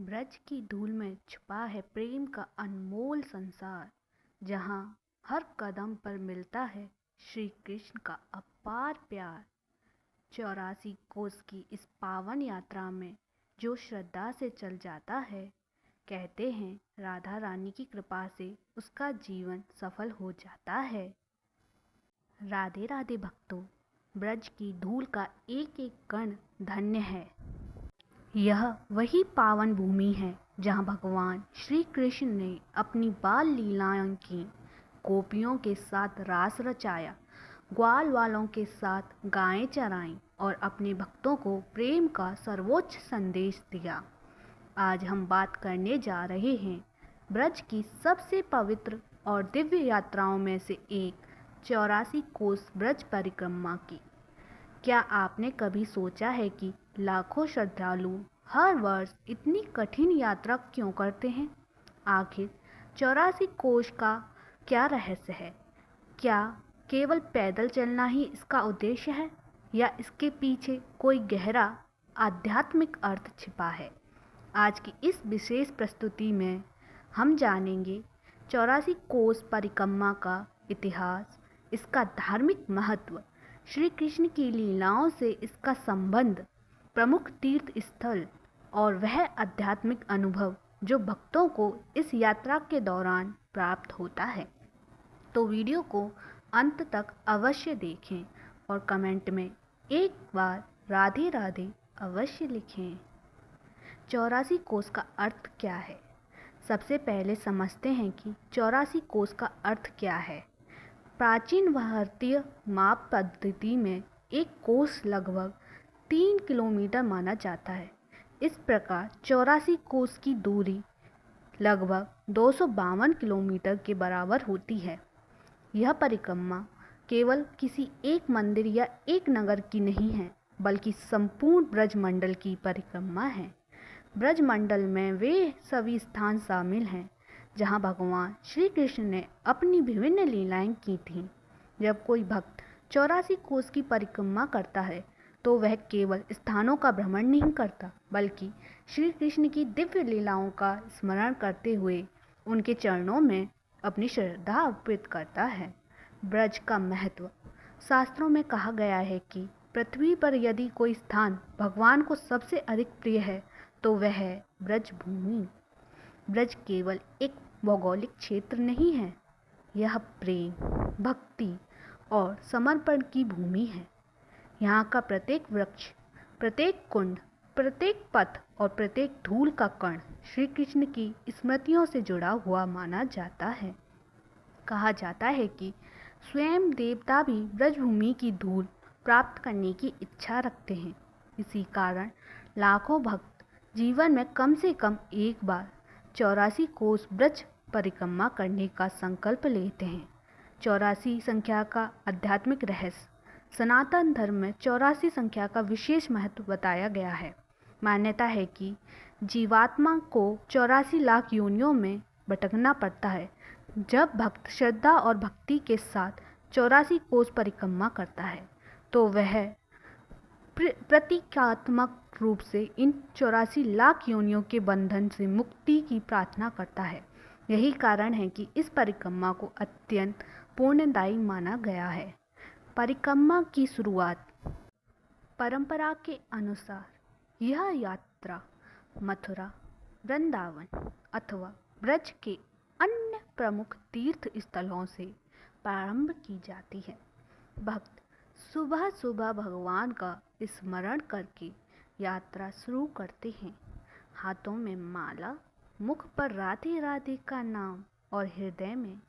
ब्रज की धूल में छुपा है प्रेम का अनमोल संसार, जहाँ हर कदम पर मिलता है श्री कृष्ण का अपार प्यार। 84 कोस की इस पावन यात्रा में जो श्रद्धा से चल जाता है, कहते हैं राधा रानी की कृपा से उसका जीवन सफल हो जाता है। राधे राधे भक्तों, ब्रज की धूल का एक एक कण धन्य है। यह वही पावन भूमि है जहाँ भगवान श्री कृष्ण ने अपनी बाल लीलाओं की, गोपियों के साथ रास रचाया, ग्वाल वालों के साथ गायें चराईं और अपने भक्तों को प्रेम का सर्वोच्च संदेश दिया। आज हम बात करने जा रहे हैं ब्रज की सबसे पवित्र और दिव्य यात्राओं में से एक 84 कोस ब्रज परिक्रमा की। क्या आपने कभी सोचा है कि लाखों श्रद्धालु हर वर्ष इतनी कठिन यात्रा क्यों करते हैं? आखिर 84 कोस का क्या रहस्य है? क्या केवल पैदल चलना ही इसका उद्देश्य है, या इसके पीछे कोई गहरा आध्यात्मिक अर्थ छिपा है? आज की इस विशेष प्रस्तुति में हम जानेंगे 84 कोस परिक्रमा का इतिहास, इसका धार्मिक महत्व, श्री कृष्ण की लीलाओं से इसका संबंध, प्रमुख तीर्थ स्थल और वह आध्यात्मिक अनुभव जो भक्तों को इस यात्रा के दौरान प्राप्त होता है। तो वीडियो को अंत तक अवश्य देखें और कमेंट में एक बार राधे राधे अवश्य लिखें। 84 कोस का अर्थ क्या है? सबसे पहले समझते हैं कि 84 कोस का अर्थ क्या है। प्राचीन भारतीय माप पद्धति में एक कोस लगभग 3 किलोमीटर माना जाता है। इस प्रकार 84 कोस की दूरी लगभग 252 किलोमीटर के बराबर होती है। यह परिक्रमा केवल किसी एक मंदिर या एक नगर की नहीं है, बल्कि संपूर्ण ब्रजमंडल की परिक्रमा है। ब्रजमंडल में वे सभी स्थान शामिल हैं जहां भगवान श्री कृष्ण ने अपनी विभिन्न लीलाएं की थीं। जब कोई भक्त 84 कोस की परिक्रमा करता है तो वह केवल स्थानों का भ्रमण नहीं करता, बल्कि श्री कृष्ण की दिव्य लीलाओं का स्मरण करते हुए उनके चरणों में अपनी श्रद्धा अर्पित करता है। ब्रज का महत्व। शास्त्रों में कहा गया है कि पृथ्वी पर यदि कोई स्थान भगवान को सबसे अधिक प्रिय है तो वह है ब्रज भूमि। ब्रज केवल एक भौगोलिक क्षेत्र नहीं है, यह प्रेम, भक्ति और समर्पण की भूमि है। यहाँ का प्रत्येक वृक्ष, प्रत्येक कुंड, प्रत्येक पथ और प्रत्येक धूल का कण श्री कृष्ण की स्मृतियों से जुड़ा हुआ माना जाता है। कहा जाता है कि स्वयं देवता भी ब्रजभूमि की धूल प्राप्त करने की इच्छा रखते हैं। इसी कारण लाखों भक्त जीवन में कम से कम एक बार 84 कोस ब्रज परिक्रमा करने का संकल्प लेते हैं। 84 संख्या का आध्यात्मिक रहस्य। सनातन धर्म में 84 संख्या का विशेष महत्व बताया गया है। मान्यता है कि जीवात्मा को 84 लाख योनियों में भटकना पड़ता है। जब भक्त श्रद्धा और भक्ति के साथ 84 कोस परिक्रमा करता है तो वह प्रतीकात्मक रूप से इन 84 लाख योनियों के बंधन से मुक्ति की प्रार्थना करता है। यही कारण है कि इस परिक्रमा को अत्यंत पुण्यदायी माना गया है। परिक्रमा की शुरुआत। परंपरा के अनुसार यह यात्रा मथुरा, वृंदावन अथवा ब्रज के अन्य प्रमुख तीर्थ स्थलों से प्रारंभ की जाती है। भक्त सुबह सुबह भगवान का स्मरण करके यात्रा शुरू करते हैं। हाथों में माला, मुख पर राधे राधे का नाम और हृदय में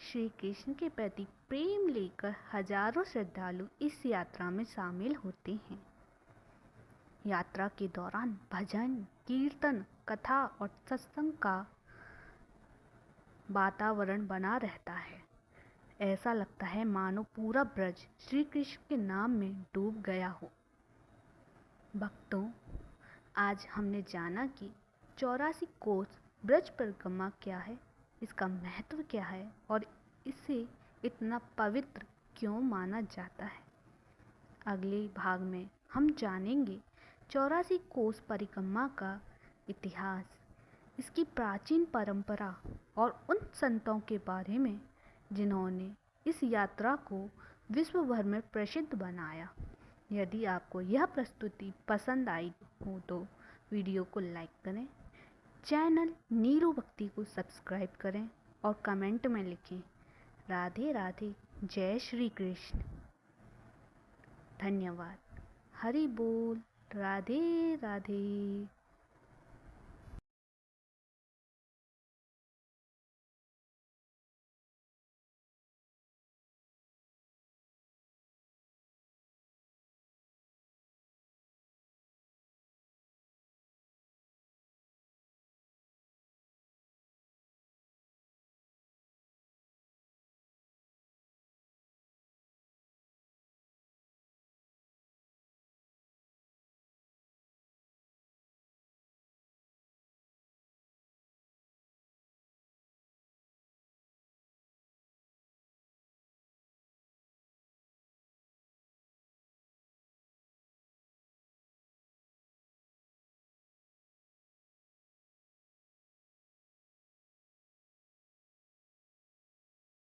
श्री कृष्ण के प्रति प्रेम लेकर हजारों श्रद्धालु इस यात्रा में शामिल होते हैं। यात्रा के दौरान भजन, कीर्तन, कथा और सत्संग का वातावरण बना रहता है। ऐसा लगता है मानो पूरा ब्रज श्री कृष्ण के नाम में डूब गया हो। भक्तों, आज हमने जाना कि 84 कोस ब्रज परिक्रमा क्या है, इसका महत्व क्या है और इसे इतना पवित्र क्यों माना जाता है। अगले भाग में हम जानेंगे 84 कोस परिक्रमा का इतिहास, इसकी प्राचीन परंपरा और उन संतों के बारे में जिन्होंने इस यात्रा को विश्व भर में प्रसिद्ध बनाया। यदि आपको यह प्रस्तुति पसंद आई हो तो वीडियो को लाइक करें, चैनल नीरू भक्ति को सब्सक्राइब करें और कमेंट में लिखें राधे राधे, जय श्री कृष्ण। धन्यवाद। हरि बोल, राधे राधे।